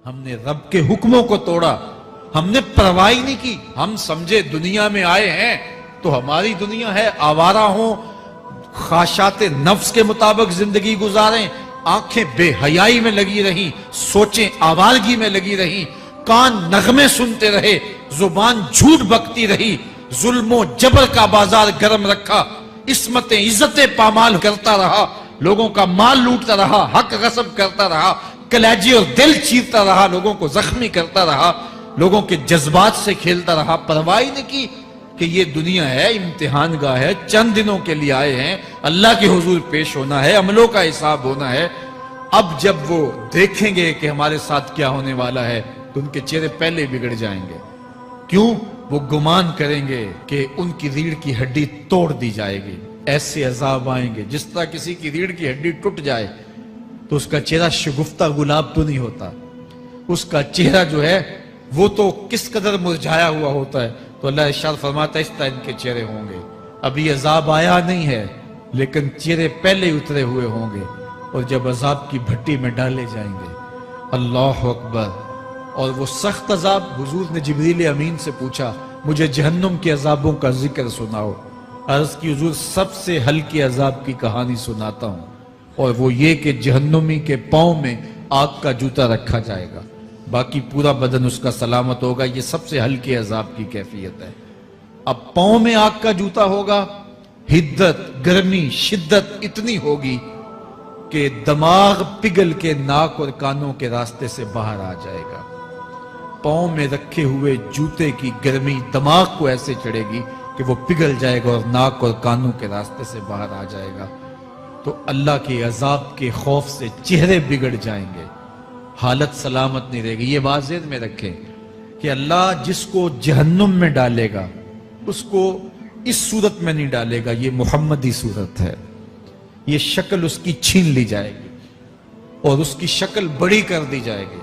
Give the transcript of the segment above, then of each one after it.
ہم نے رب کے حکموں کو توڑا، ہم نے پرواہ ہی نہیں کی۔ ہم سمجھے دنیا میں آئے ہیں تو ہماری دنیا ہے، آوارہ ہوں، خواہشات نفس کے مطابق زندگی گزاریں، آنکھیں بے حیائی میں لگی رہیں، سوچیں آوارگی میں لگی رہیں، کان نغمے سنتے رہے، زبان جھوٹ بکتی رہی، ظلم و جبر کا بازار گرم رکھا، عصمتیں عزتیں پامال کرتا رہا، لوگوں کا مال لوٹتا رہا، حق غصب کرتا رہا، کلیجے اور دل چیرتا رہا، لوگوں کو زخمی کرتا رہا، لوگوں کے جذبات سے کھیلتا رہا، پرواہ نہیں کی کہ یہ دنیا ہے، امتحان گاہ ہے، چند دنوں کے لیے آئے ہیں، اللہ کے حضور پیش ہونا ہے، عملوں کا حساب ہونا ہے۔ اب جب وہ دیکھیں گے کہ ہمارے ساتھ کیا ہونے والا ہے تو ان کے چہرے پہلے بگڑ جائیں گے۔ کیوں؟ وہ گمان کریں گے کہ ان کی ریڑھ کی ہڈی توڑ دی جائے گی، ایسے عذاب آئیں گے جس طرح کسی کی ریڑھ کی ہڈی ٹوٹ جائے تو اس کا چہرہ شگفتہ گلاب تو نہیں ہوتا، اس کا چہرہ جو ہے وہ تو کس قدر مرجھایا ہوا ہوتا ہے۔ تو اللہ ارشاد فرماتا ہے اس طرح ان کے چہرے ہوں گے۔ ابھی عذاب آیا نہیں ہے لیکن چہرے پہلے اترے ہوئے ہوں گے، اور جب عذاب کی بھٹی میں ڈالے جائیں گے، اللہ اکبر، اور وہ سخت عذاب، حضور نے جبریل امین سے پوچھا مجھے جہنم کے عذابوں کا ذکر سناؤ۔ عرض کی حضور سب سے ہلکے عذاب کی کہانی سناتا ہوں، اور وہ یہ کہ جہنمی کے پاؤں میں آگ کا جوتا رکھا جائے گا، باقی پورا بدن اس کا سلامت ہوگا۔ یہ سب سے ہلکے عذاب کی کیفیت ہے۔ اب پاؤں میں آگ کا جوتا ہوگا، حدت، گرمی، شدت اتنی ہوگی کہ دماغ پگھل کے ناک اور کانوں کے راستے سے باہر آ جائے گا۔ پاؤں میں رکھے ہوئے جوتے کی گرمی دماغ کو ایسے چڑھے گی کہ وہ پگھل جائے گا اور ناک اور کانوں کے راستے سے باہر آ جائے گا۔ تو اللہ کے عذاب کے خوف سے چہرے بگڑ جائیں گے، حالت سلامت نہیں رہے گی۔ یہ بات ذہن میں رکھیں کہ اللہ جس کو جہنم میں ڈالے گا اس کو اس صورت میں نہیں ڈالے گا، یہ محمدی صورت ہے، یہ شکل اس کی چھین لی جائے گی اور اس کی شکل بڑی کر دی جائے گی۔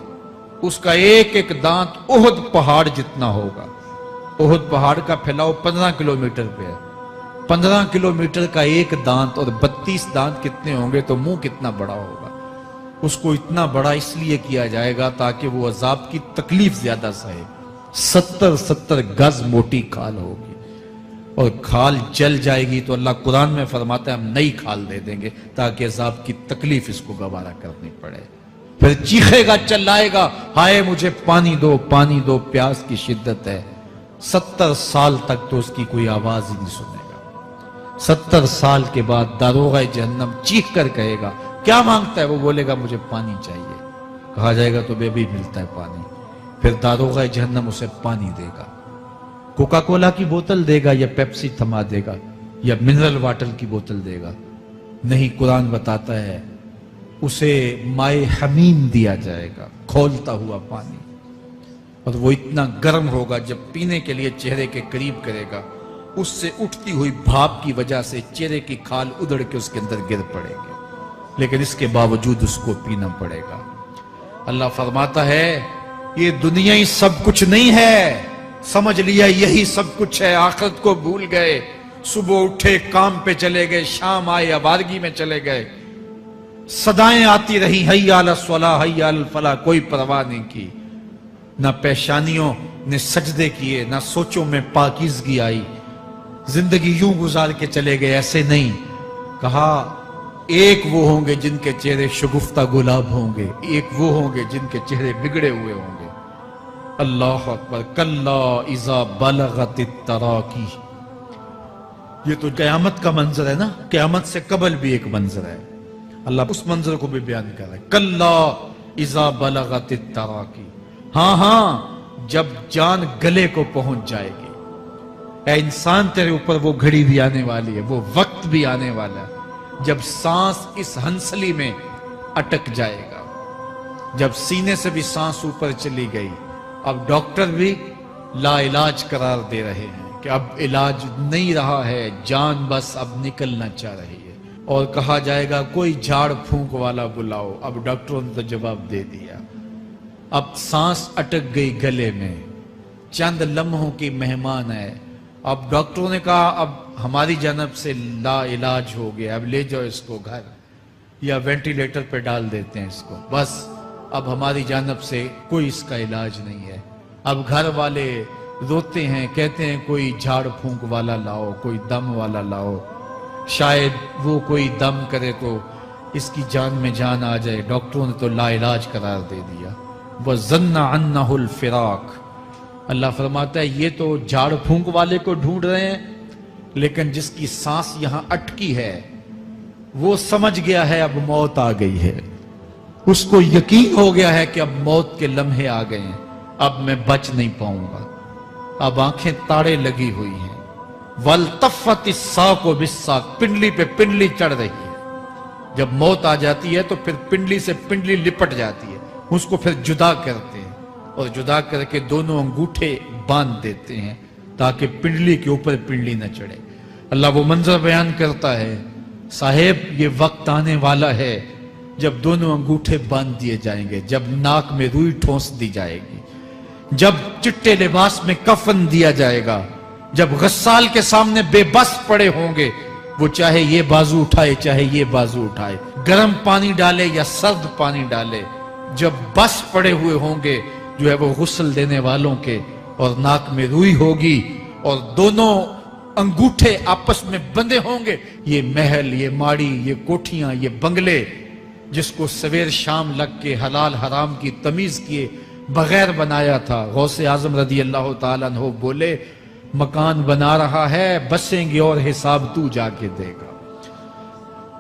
اس کا ایک ایک دانت احد پہاڑ جتنا ہوگا۔ احد پہاڑ کا پھیلاؤ 15 کلومیٹر پہ ہے، 15 کلومیٹر کا ایک دانت، اور 32 دانت کتنے ہوں گے تو منہ کتنا بڑا ہوگا۔ اس کو اتنا بڑا اس لیے کیا جائے گا تاکہ وہ عذاب کی تکلیف زیادہ سہے۔ 70 گز موٹی کھال ہوگی، اور کھال جل جائے گی تو اللہ قرآن میں فرماتا ہے ہم نئی کھال دے دیں گے تاکہ عذاب کی تکلیف اس کو گوارا کرنی پڑے۔ پھر چیخے گا، چلائے گا، ہائے مجھے پانی دو، پانی دو، پیاس کی شدت ہے۔ 70 سال تک تو اس کی کوئی آواز ہی نہیں سنے گا۔ 70 سال کے بعد داروغہ جہنم چیخ کر کہے گا کیا مانگتا ہے؟ وہ بولے گا مجھے پانی چاہیے۔ کہا جائے گا تو بے بھی ملتا ہے پانی۔ پھر داروغہ جہنم اسے پانی دے گا، کوکا کولا کی بوتل دے گا یا پیپسی تھما دے گا یا منرل واٹر کی بوتل دے گا؟ نہیں، قرآن بتاتا ہے اسے مائے حمیم دیا جائے گا، کھولتا ہوا پانی، اور وہ اتنا گرم ہوگا جب پینے کے لیے چہرے کے قریب کرے گا اس سے اٹھتی ہوئی بھاپ کی وجہ سے چہرے کی کھال ادھڑ کے اس کے اندر گر پڑے گی، لیکن اس کے باوجود اس کو پینا پڑے گا۔ اللہ فرماتا ہے یہ دنیا ہی سب کچھ نہیں ہے، سمجھ لیا یہی سب کچھ ہے، آخرت کو بھول گئے، صبح اٹھے کام پہ چلے گئے، شام آئے آوارگی میں چلے گئے، صدائیں آتی رہی حی علی الصلاۃ حی علی الفلاح، کوئی پرواہ نہیں کی، نہ پیشانیوں نے سجدے کیے، نہ سوچوں میں پاکیزگی آئی، زندگی یوں گزار کے چلے گئے۔ ایسے نہیں، کہا ایک وہ ہوں گے جن کے چہرے شگفتہ گلاب ہوں گے، ایک وہ ہوں گے جن کے چہرے بگڑے ہوئے ہوں گے۔ اللہ اکبر، کلا اذا بلغت التراقی، یہ تو قیامت کا منظر ہے نا، قیامت سے قبل بھی ایک منظر ہے، اللہ اس منظر کو بھی بیان کر رہا ہے، کلا اذا بلغت التراقی، ہاں ہاں جب جان گلے کو پہنچ جائے گی۔ اے انسان تیرے اوپر وہ گھڑی بھی آنے والی ہے، وہ وقت بھی آنے والا ہے جب سانس اس ہنسلی میں اٹک جائے گا، جب سینے سے بھی سانس اوپر چلی گئی، اب ڈاکٹر بھی لا علاج قرار دے رہے ہیں کہ اب علاج نہیں رہا ہے، جان بس اب نکلنا چاہ رہی ہے، اور کہا جائے گا کوئی جھاڑ پھونک والا بلاؤ۔ اب ڈاکٹروں نے تو جواب دے دیا، اب سانس اٹک گئی گلے میں، چند لمحوں کی مہمان ہے، اب ڈاکٹروں نے کہا اب ہماری جانب سے لا علاج ہو گیا، اب لے جاؤ اس کو گھر یا وینٹیلیٹر پہ ڈال دیتے ہیں اس کو، بس اب ہماری جانب سے کوئی اس کا علاج نہیں ہے۔ اب گھر والے روتے ہیں، کہتے ہیں کوئی جھاڑ پھونک والا لاؤ، کوئی دم والا لاؤ، شاید وہ کوئی دم کرے تو اس کی جان میں جان آ جائے۔ ڈاکٹروں نے تو لا علاج قرار دے دیا۔ وَظَنَّ عَنَّهُ الْفِرَاقِ، اللہ فرماتا ہے یہ تو جھاڑ پھونک والے کو ڈھونڈ رہے ہیں، لیکن جس کی سانس یہاں اٹکی ہے وہ سمجھ گیا ہے اب موت آ گئی ہے، اس کو یقین ہو گیا ہے کہ اب موت کے لمحے آ گئے ہیں، اب میں بچ نہیں پاؤں گا۔ اب آنکھیں تاڑے لگی ہوئی ہیں۔ وَالْتَفَّتِ السَّاقُ بِالسَّاقِ، پنڈلی پہ پنڈلی چڑھ رہی ہے۔ جب موت آ جاتی ہے تو پھر پنڈلی سے پنڈلی لپٹ جاتی ہے، اس کو پھر جدا کرتے ہیں اور جدا کر کے دونوں انگوٹھے باندھ دیتے ہیں تاکہ پنڈلی کے اوپر پنڈلی نہ چڑھے۔ اللہ وہ منظر بیان کرتا ہے، صاحب یہ وقت آنے والا ہے جب دونوں انگوٹھے باندھ دیے جائیں گے، جب ناک میں روئی ٹھونس دی جائے گی، جب چٹے لباس میں کفن دیا جائے گا، جب غسال کے سامنے بے بس پڑے ہوں گے، وہ چاہے یہ بازو اٹھائے چاہے یہ بازو اٹھائے، گرم پانی ڈالے یا سرد پانی ڈالے، جب بس پڑے ہوئے ہوں گے جو ہے وہ غسل دینے والوں کے، اور ناک میں روئی ہوگی اور دونوں انگوٹھے آپس میں بندھے ہوں گے، یہ محل، یہ ماڑی، یہ کوٹھیاں، یہ بنگلے جس کو سویر شام لگ کے حلال حرام کی تمیز کیے بغیر بنایا تھا، غوث اعظم رضی اللہ تعالیٰ عنہ بولے مکان بنا رہا ہے، بسیں گے اور حساب تو جا کے دے گا،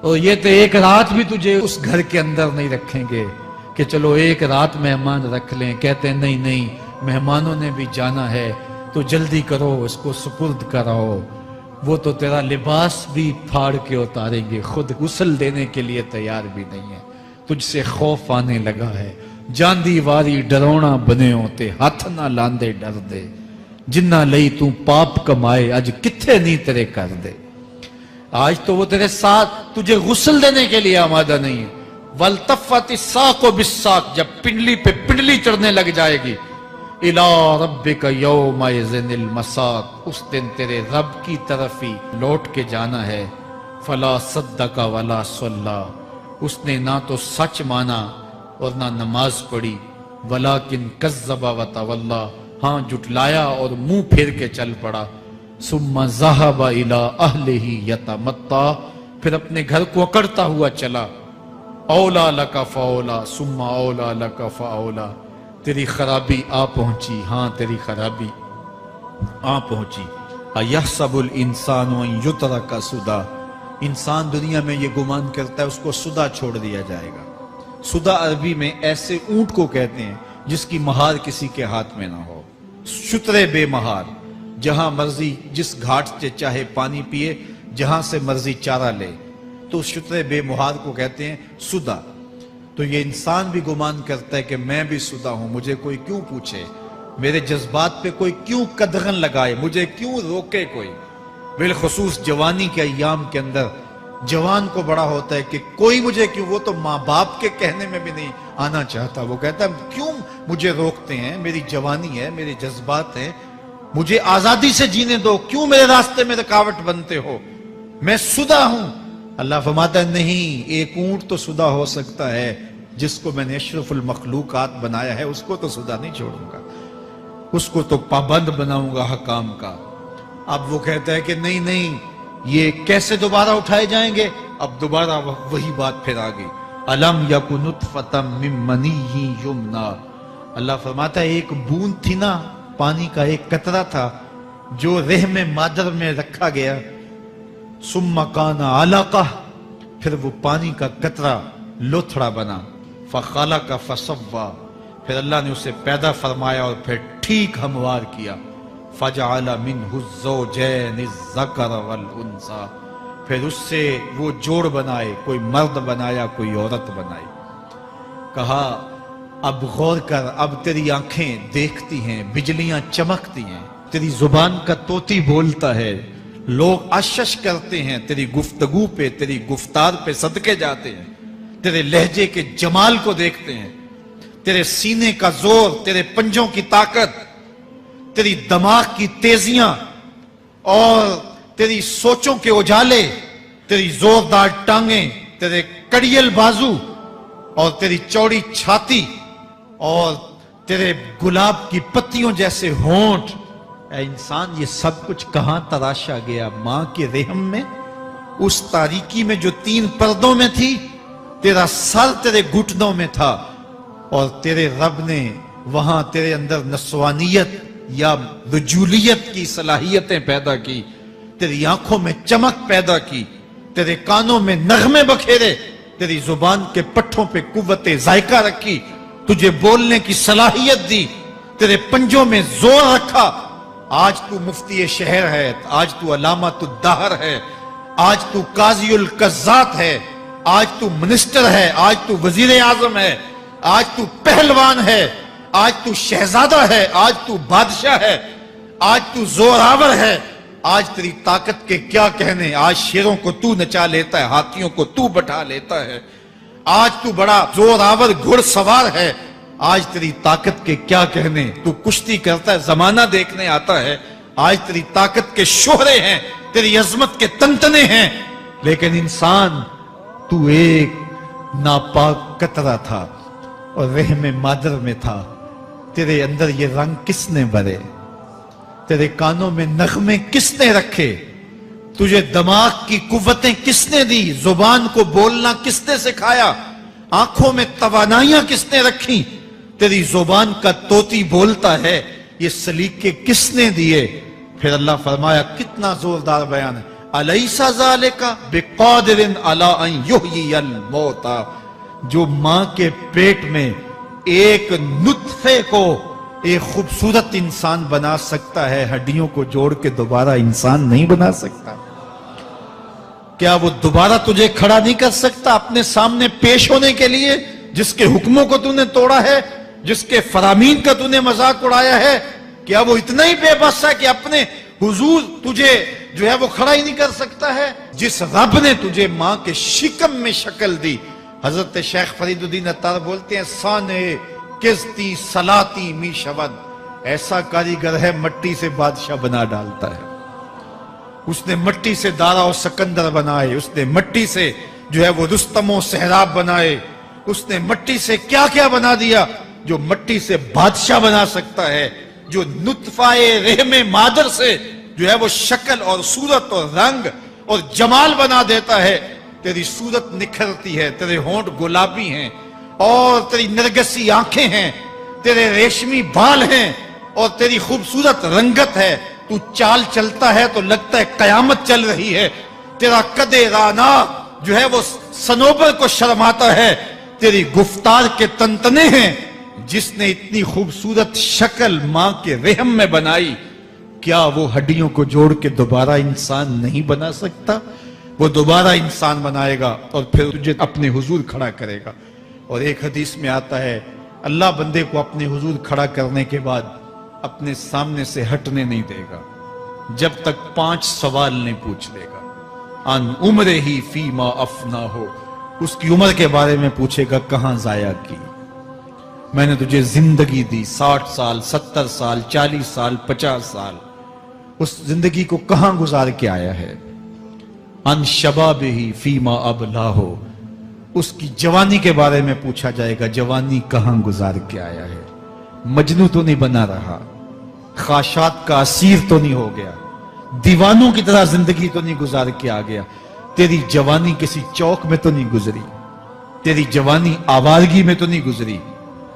اور یہ تو ایک رات بھی تجھے اس گھر کے اندر نہیں رکھیں گے کہ چلو ایک رات مہمان رکھ لیں۔ کہتے ہیں نہیں نہیں، مہمانوں نے بھی جانا ہے تو جلدی کرو، اس کو سپرد کراؤ، وہ تو تیرا لباس بھی پھاڑ کے اتاریں گے، خود غسل دینے کے لیے تیار بھی نہیں ہے، تجھ سے خوف آنے لگا ہے، جاندی واری ڈرونا بنے ہوتے، ہاتھ نہ لاندے ڈر دے، جنہ لئی تو پاپ کمائے اج کتھے نہیں تیرے کر دے۔ آج تو وہ تیرے ساتھ تجھے غسل دینے کے لیے آمادہ نہیں ہے۔ وَالْتَفَّتِ السَّاقُ بِالسَّاقِ، جب پنڈلی پہ پنڈلی چڑھنے لگ جائے گی، إِلَىٰ رَبِّكَ يَوْمَئِذٍ الْمَسَاقُ، اس دن تیرے رب کی طرف ہی لوٹ کے جانا ہے۔ فَلَا صَدَّقَ وَلَا صَلَّىٰ، اس نے نہ تو سچ مانا اور نہ نماز پڑھی، وَلَٰكِنْ كَذَّبَ وَتَوَلَّىٰ، ہاں جھٹلایا اور منہ پھیر کے چل پڑا۔ ثُمَّ ذَهَبَ إِلَىٰ أَهْلِهِ يَتَمَطَّىٰ، پھر اپنے گھر کو اکڑتا ہوا چلا۔ اولا لَكَ فَأَوْلَىٰ ثُمَّ أَوْلَىٰ لَكَ فَأَوْلَىٰ، تیری خرابی آ پہنچی، ہاں تیری خرابی آ پہنچی۔ أَيَحْسَبُ الْإِنسَانُ أَن يُتْرَكَ سُدًى، انسان دنیا میں یہ گمان کرتا ہے اس کو سدا چھوڑ دیا جائے گا۔ سدا عربی میں ایسے اونٹ کو کہتے ہیں جس کی مہار کسی کے ہاتھ میں نہ ہو، شترے بے مہار، جہاں مرضی جس گھاٹ سے چاہے پانی پیے، جہاں سے مرضی چارہ لے، تو شترے بے مہار کو کہتے ہیں سدا۔ تو یہ انسان بھی گمان کرتا ہے کہ میں بھی سدا ہوں، مجھے کوئی کیوں پوچھے، میرے جذبات پہ کوئی کیوں قدغن لگائے، مجھے کیوں روکے کوئی۔ بالخصوص جوانی کے ایام کے اندر جوان کو بڑا ہوتا ہے کہ کوئی مجھے کیوں، وہ تو ماں باپ کے کہنے میں بھی نہیں آنا چاہتا، وہ کہتا ہے کیوں مجھے روکتے ہیں، میری جوانی ہے، میرے جذبات ہیں، مجھے آزادی سے جینے دو، کیوں میرے راستے میں رکاوٹ بنتے ہو، میں سدا ہوں۔ اللہ فرماتا ہے نہیں، ایک اونٹ تو سدا ہو سکتا ہے، جس کو میں نے اشرف المخلوقات بنایا ہے اس کو تو سدا نہیں چھوڑوں گا، اس کو تو پابند بناؤں گا حکام کا۔ اب وہ کہتا ہے کہ نہیں نہیں، یہ کیسے دوبارہ اٹھائے جائیں گے؟ اب دوبارہ وہی بات پھر آ گئی، الم یک نطفۃ من منی یمنا، اللہ فرماتا ہے ایک بوند تھی نا، پانی کا ایک قطرہ تھا جو رحم مادر میں رکھا گیا، ثم کان علقہ، پھر وہ پانی کا قطرہ لوتھڑا بنا، فخلق فسوی، پھر اللہ نے اسے پیدا فرمایا اور پھر ٹھیک ہموار کیا، فجعل منہ الزوجین الذکر والانثی، پھر اس سے وہ جوڑ بنائے، کوئی مرد بنایا کوئی عورت بنائی۔ کہا اب غور کر، اب تیری آنکھیں دیکھتی ہیں، بجلیاں چمکتی ہیں، تیری زبان کا طوطی بولتا ہے، لوگ اشش کرتے ہیں تیری گفتگو پہ، تیری گفتار پہ صدقے جاتے ہیں، تیرے لہجے کے جمال کو دیکھتے ہیں، تیرے سینے کا زور، تیرے پنجوں کی طاقت، تیری دماغ کی تیزیاں اور تیری سوچوں کے اجالے، تیری زوردار ٹانگیں، تیرے کڑیل بازو اور تیری چوڑی چھاتی اور تیرے گلاب کی پتیوں جیسے ہونٹ، اے انسان یہ سب کچھ کہاں تراشا گیا؟ ماں کے رحم میں، اس تاریکی میں جو 3 پردوں میں تھی، تیرا سر تیرے گھٹنوں میں تھا، اور تیرے رب نے وہاں تیرے اندر نسوانیت یا رجولیت کی صلاحیتیں پیدا کی، تیری آنکھوں میں چمک پیدا کی، تیرے کانوں میں نغمے بکھیرے، تیری زبان کے پٹھوں پہ قوت ذائقہ رکھی، تجھے بولنے کی صلاحیت دی، تیرے پنجوں میں زور رکھا۔ آج تو مفتی شہر ہے، آج تو علامۃ الدہر ہے، آج تو قاضی القضات ہے، آج تو منسٹر ہے، آج تو وزیر اعظم ہے، آج تو پہلوان ہے، آج تو شہزادہ ہے، آج تو بادشاہ ہے، آج تو زوراور ہے، آج تیری طاقت کے کیا کہنے؟ آج شیروں کو تو نچا لیتا ہے، ہاتھیوں کو تو بٹھا لیتا ہے، آج تو بڑا زوراور گھڑ سوار ہے، آج تیری طاقت کے کیا کہنے؟ تو کشتی کرتا ہے، زمانہ دیکھنے آتا ہے، آج تیری طاقت کے شوہرے ہیں، تیری عظمت کے تنتنے ہیں، لیکن انسان تو ایک ناپاک قطرہ تھا اور رحم مادر میں تھا۔ تیرے اندر یہ رنگ کس نے بھرے؟ تیرے کانوں میں نغمے کس نے رکھے؟ تجھے دماغ کی قوتیں کس نے دی؟ زبان کو بولنا کس نے سکھایا؟ آنکھوں میں توانائیاں کس نے رکھی؟ تیری زبان کا طوطی بولتا ہے، یہ سلیقے کس نے دیے؟ پھر اللہ فرمایا، کتنا زوردار بیان ہے، الیس ذالک بقادر علی ان یحیی الموتى، جو ماں کے پیٹ میں ایک نطفے کو ایک خوبصورت انسان بنا سکتا ہے، ہڈیوں کو جوڑ کے دوبارہ انسان نہیں بنا سکتا؟ کیا وہ دوبارہ تجھے کھڑا نہیں کر سکتا اپنے سامنے پیش ہونے کے لیے، جس کے حکموں کو تو نے توڑا ہے، جس کے فرامین کا تو نے مذاق اڑایا ہے؟ کیا وہ اتنا ہی بے بس ہے کہ اپنے حضور تجھے جو ہے وہ کھڑا ہی نہیں کر سکتا ہے؟ جس رب نے تجھے ماں کے شکم میں شکل دی، حضرت شیخ فرید الدین عطار بولتے ہیں، سانے کستی سلاتی می شود، ایسا کاریگر ہے مٹی سے بادشاہ بنا ڈالتا ہے۔ اس نے مٹی سے دارا و سکندر بنائے، اس نے مٹی سے جو ہے وہ رستم و سہراب بنائے، اس نے مٹی سے کیا کیا بنا دیا جو مٹی سے بادشاہ بنا سکتا ہے، جو نطفہ رحم مادر سے جو ہے وہ شکل اور صورت اور رنگ اور جمال بنا دیتا ہے۔ تیری صورت نکھرتی ہے، تیرے ہونٹ گلابی ہیں، اور تیری نرگسی آنکھیں ہیں، تیرے ریشمی بال ہیں، اور تیری خوبصورت رنگت ہے، تو چال چلتا ہے تو لگتا ہے قیامت چل رہی ہے، تیرا قد رانا جو ہے وہ صنوبر کو شرماتا ہے، تیری گفتار کے تنتنے ہیں۔ جس نے اتنی خوبصورت شکل ماں کے رحم میں بنائی، کیا وہ ہڈیوں کو جوڑ کے دوبارہ انسان نہیں بنا سکتا؟ وہ دوبارہ انسان بنائے گا اور پھر تجھے اپنے حضور کھڑا کرے گا۔ اور ایک حدیث میں آتا ہے، اللہ بندے کو اپنے حضور کھڑا کرنے کے بعد اپنے سامنے سے ہٹنے نہیں دے گا جب تک 5 سوال نہیں پوچھ لے گا۔ ان عمرہ ہی فیما افنا ہو، اس کی عمر کے بارے میں پوچھے گا، کہاں ضائع کی؟ میں نے تجھے زندگی دی، 60 سال 70 سال 40 سال 50 سال، اس زندگی کو کہاں گزار کے آیا ہے؟ ان شبابہ ہی فیما ابلا ہو، اس کی جوانی کے بارے میں پوچھا جائے گا، جوانی کہاں گزار کے آیا ہے؟ مجنوں تو نہیں بنا رہا، خواہشات کا اسیر تو نہیں ہو گیا، دیوانوں کی طرح زندگی تو نہیں گزار کے آ گیا؟ تیری جوانی کسی چوک میں تو نہیں گزری، تیری جوانی آوارگی میں تو نہیں گزری،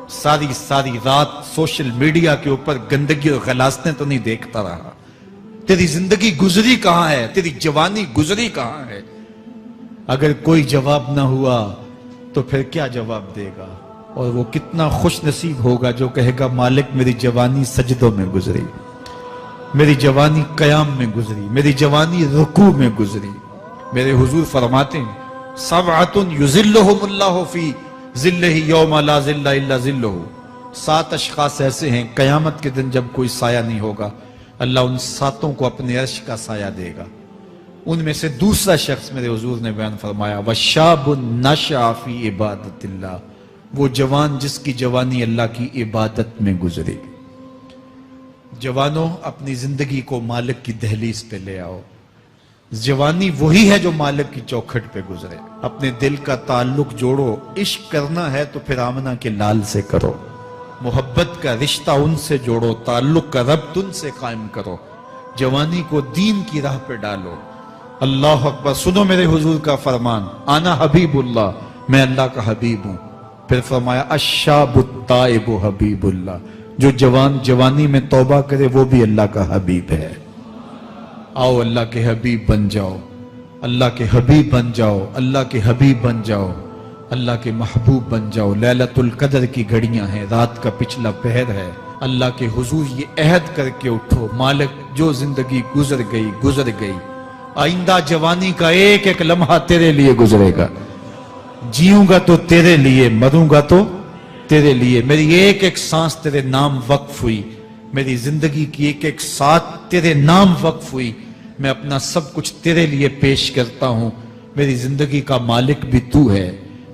ساری رات سوشل میڈیا کے اوپر گندگی اور غلاظتیں تو نہیں دیکھتا رہا؟ تیری زندگی گزری کہاں ہے؟ تیری جوانی گزری کہاں ہے؟ اگر کوئی جواب نہ ہوا تو پھر کیا جواب دے گا؟ اور وہ کتنا خوش نصیب ہوگا جو کہے گا، مالک میری جوانی سجدوں میں گزری، میری جوانی قیام میں گزری، میری جوانی رکوع میں گزری۔ میرے حضور فرماتے ہیں، سبعۃ یظلھم اللہ فی ظلہ یوم لا ظل الا ظلہ، 7 اشخاص ایسے ہیں قیامت کے دن جب کوئی سایہ نہیں ہوگا، اللہ ان 7 کو اپنے عرش کا سایہ دے گا۔ ان میں سے دوسرا شخص میرے حضور نے بیان فرمایا، وَشَابٌ نَشَأَ فِي عِبَادَتِ اللَّهِ، وہ جوان جس کی جوانی اللہ کی عبادت میں گزرے۔ جوانوں، اپنی زندگی کو مالک کی دہلیز پہ لے آؤ۔ جوانی وہی ہے جو مالک کی چوکھٹ پہ گزرے۔ اپنے دل کا تعلق جوڑو، عشق کرنا ہے تو پھر آمنہ کے لال سے کرو، محبت کا رشتہ ان سے جوڑو، تعلق کا ربط ان سے قائم کرو، جوانی کو دین کی راہ پہ ڈالو۔ اللہ اکبر۔ سنو میرے حضور کا فرمان، انا حبیب اللہ، میں اللہ کا حبیب ہوں۔ پھر فرمایا الشاب التائب حبیب اللہ، جو جوانی میں توبہ کرے وہ بھی اللہ کا حبیب ہے۔ آؤ اللہ کے حبیب بن جاؤ، اللہ کے حبیب بن جاؤ، اللہ کے حبیب بن جاؤ، اللہ کے محبوب بن جاؤ۔ لیلۃ القدر کی گھڑیاں ہیں، رات کا پچھلا پہر ہے، اللہ کے حضور یہ عہد کر کے اٹھو، مالک جو زندگی گزر گئی، آئندہ جوانی کا ایک ایک لمحہ تیرے لیے گزرے گا، جیوں گا تو تیرے لیے، مروں گا تو تیرے لیے، میری ایک ایک سانس تیرے نام وقف ہوئی، میری زندگی کی ایک ایک ساتھ تیرے نام وقف ہوئی، میں اپنا سب کچھ تیرے لیے پیش کرتا ہوں۔ میری زندگی کا مالک بھی تو ہے،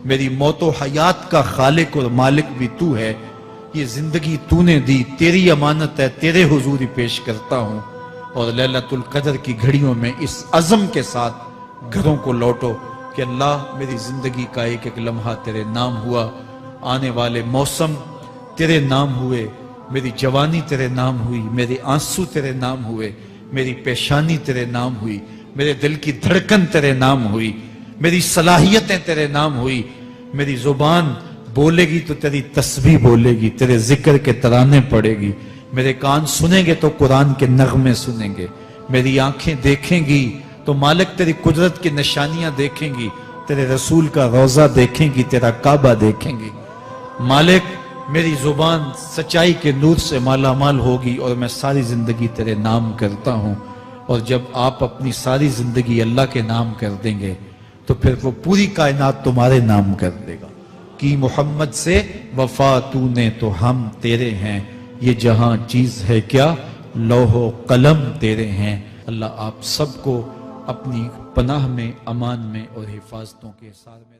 میری موت و حیات کا خالق اور مالک بھی تو ہے، یہ زندگی تو نے دی، تیری امانت ہے، تیرے حضور ہی پیش کرتا ہوں۔ اور لیلۃ القدر کی گھڑیوں میں اس عزم کے ساتھ گھروں کو لوٹو کہ اللہ میری زندگی کا ایک ایک لمحہ تیرے نام ہوا، آنے والے موسم تیرے نام ہوئے، میری جوانی تیرے نام ہوئی، میرے آنسو تیرے نام ہوئے، میری پیشانی تیرے نام ہوئی، میرے دل کی دھڑکن تیرے نام ہوئی، میری صلاحیتیں تیرے نام ہوئی، میری زبان بولے گی تو تیری تسبیح بولے گی، تیرے ذکر کے ترانے پڑے گی، میرے کان سنیں گے تو قرآن کے نغمے سنیں گے، میری آنکھیں دیکھیں گی تو مالک تیری قدرت کی نشانیاں دیکھیں گی، تیرے رسول کا روضہ دیکھیں گی، تیرا کعبہ دیکھیں گی۔ مالک میری زبان سچائی کے نور سے مالا مال ہوگی اور میں ساری زندگی تیرے نام کرتا ہوں۔ اور جب آپ اپنی ساری زندگی اللہ کے نام کر دیں گے تو پھر وہ پوری کائنات تمہارے نام کر دے گا۔ کی محمد سے وفا تو نے تو ہم تیرے ہیں، یہ جہاں چیز ہے کیا لوح و قلم تیرے ہیں۔ اللہ آپ سب کو اپنی پناہ میں، امان میں اور حفاظتوں کے ساتھ میں